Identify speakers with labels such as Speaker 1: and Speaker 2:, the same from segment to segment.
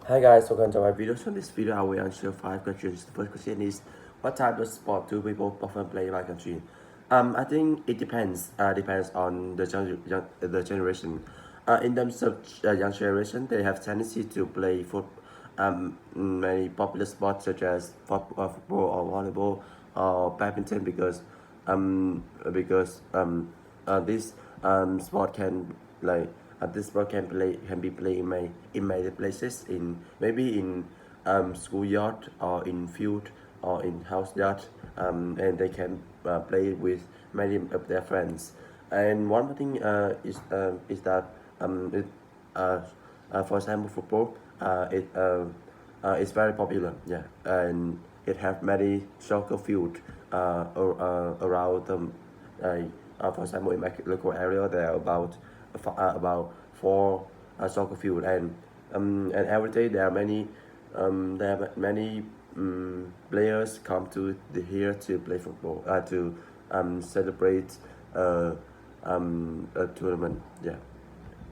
Speaker 1: Hi guys, welcome to my video. So in this video, I will answer 5 questions. The first question is, what type of sport do people often play in my country? I think it depends. Depends on the generation. In terms of young generation, they have tendency to play many popular sports such as football or volleyball or badminton because this sport can like this sport can be played in many places, in maybe in schoolyard or in field or in house yard, and they can play with many of their friends. And one more thing is that for example, football, it's very popular, yeah, and it have many soccer field around for example, in my local area, there are about four soccer field, and every day there are many players come to here to play football, to celebrate uh, a tournament, yeah.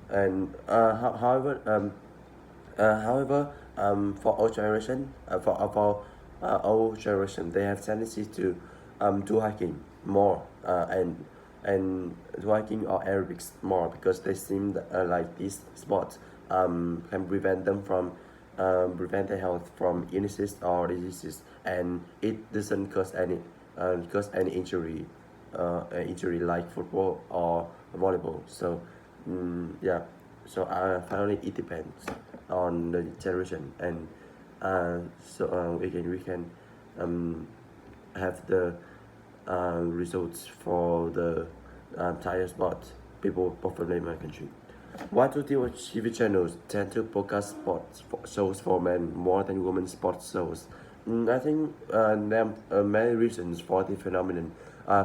Speaker 1: And however, for old generation, old generation, they have tendency to do hiking more, and do hiking or aerobics more, because they seem like this sport can prevent their health from illnesses or diseases, and it doesn't cause any injury like football or volleyball. So yeah, so finally it depends on the generation, and we can have the results for the tire sport people popular in my country. Why do TV channels tend to broadcast sports shows for men more than women's sports shows? I think there are many reasons for the phenomenon.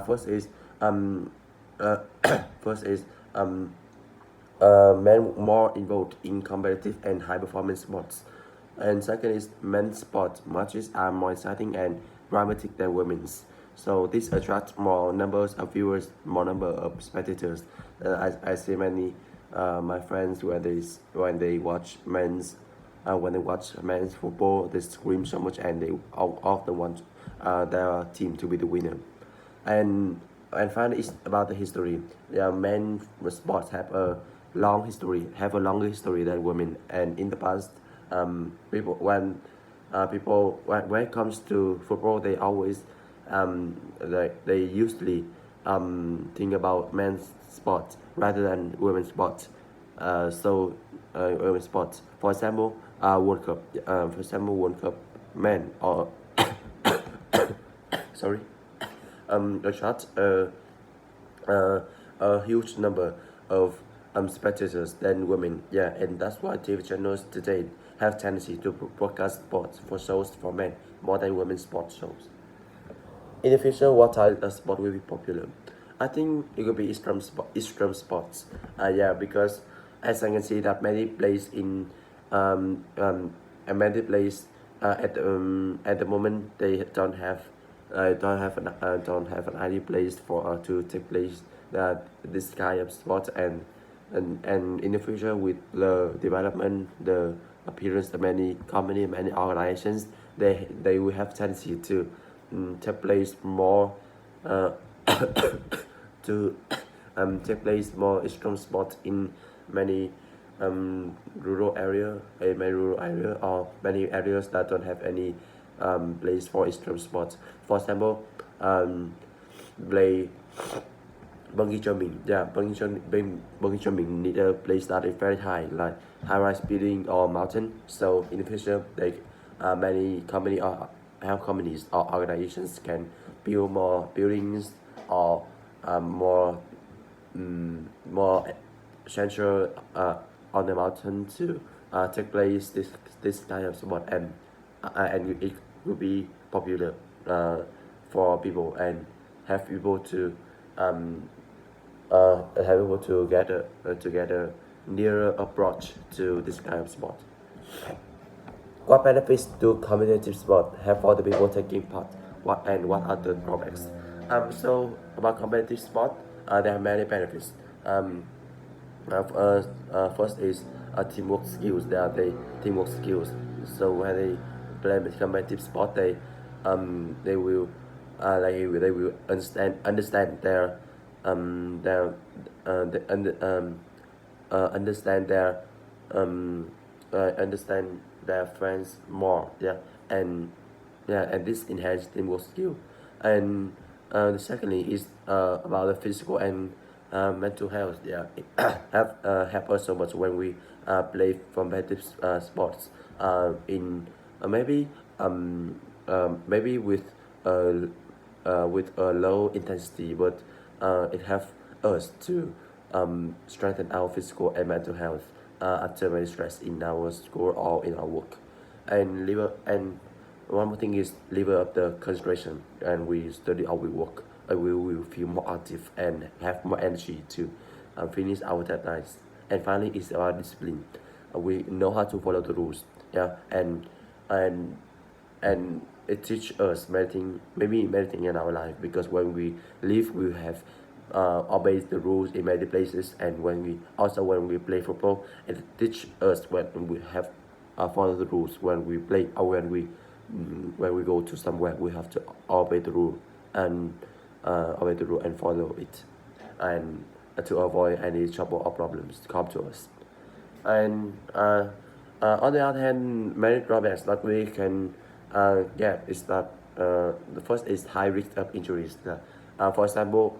Speaker 1: First is uh, first is men more involved in competitive and high performance sports. And second is men's sports matches are more exciting and dramatic than women's. So this attracts more numbers of viewers, more number of spectators. I see many my friends when they watch men's football, they scream so much, and they often want their team to be the winner. And finally, it's about the history. Yeah, men sports have a longer history than women. And in the past, people when it comes to football, they always they usually think about men's sports rather than women's sports. Women's sports, for example, World Cup men or sorry, attract a huge number of spectators than women. Yeah, and that's why TV channels today have tendency to broadcast sports for shows for men more than women's sports shows. In the future, what type of sport will be popular? I think it will be extreme sports. Yeah, because as I can see that many plays in and many plays at the moment they don't have an ideal place for to take place that this kind of sport, and in the future, with the development, the appearance of many company, many organizations, they will have tendency to take place more uh, to take place more extreme sports in many many rural area, or many areas that don't have any place for extreme sports. For example, play bungee jumping. Yeah, bungee jumping need a place that is very high, like high-rise building or mountain. So in the future, many companies or organizations can build more buildings, or more central on the mountain to take place this kind of sport, and it will be popular for people, and have people to get a nearer approach to this kind of sport. What benefits do competitive sport have for the people taking part? What are the drawbacks? So about competitive sport, there are many benefits. First is teamwork skills. They teamwork skills. So when they play competitive sport, they will they will understand their the, understand their understand their friends more. Yeah, and and this enhance teamwork skill. And secondly is about the physical and mental health. Yeah, it have help us so much when we play competitive sports in maybe maybe with a low intensity, but it have us to strengthen our physical and mental health after many stress in our school or in our work. And liver and one more thing is liver up the concentration, and we study or we work, we will feel more active and have more energy to finish our deadlines. And finally, it's about discipline. We know how to follow the rules. Yeah, and and it teach us many things in our life, because when we live we have obey the rules in many places, and when we play football, it teach us when we have follow the rules when we play, or when we go to somewhere we have to obey the rule and obey the rule and follow it, and to avoid any trouble or problems to come to us. And on the other hand, many drawbacks that we can get is that the first is high risk of injuries. For example,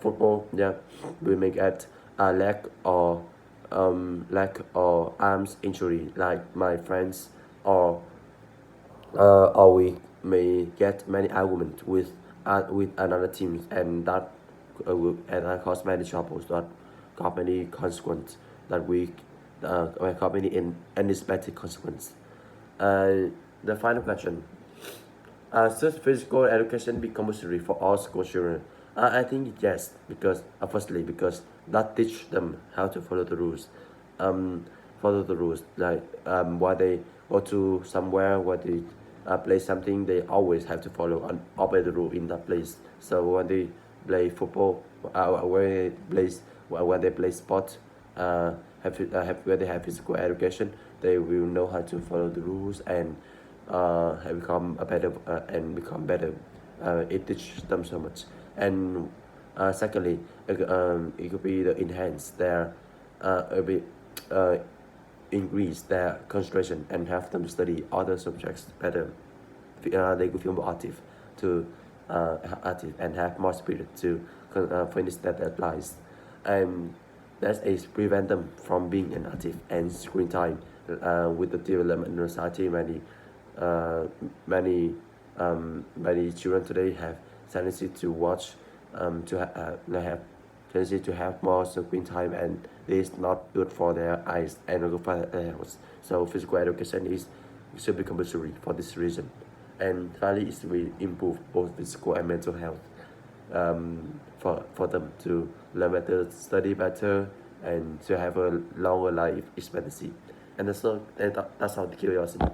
Speaker 1: football, yeah, we may get leg or arms injury, like my friends, or we may get many arguments with another team, and that cause many troubles, that cause many consequences, that we cause many unexpected consequences. The final question: should physical education be compulsory for all school children? I think yes, because firstly, because that teach them how to follow the rules, like while they go to somewhere, where they play something, they always have to follow and obey the rule in that place. So when they play football, when they play sport, when they have physical education, they will know how to follow the rules and have become a better become better. It teaches them so much. And secondly, it could be the enhance their a bit increase their concentration and have them study other subjects better. They could feel more active to active and have more spirit to finish their deadlines. And that is prevent them from being inactive and screen time. With the development in society, many children today have tendency to watch have tendency to have more screen time, and this is not good for their eyes and not good for their health. So physical education should be compulsory for this reason. And finally, it will improve both physical and mental health, for them to learn better, study better, and to have a longer life expectancy. And that's all the curiosity.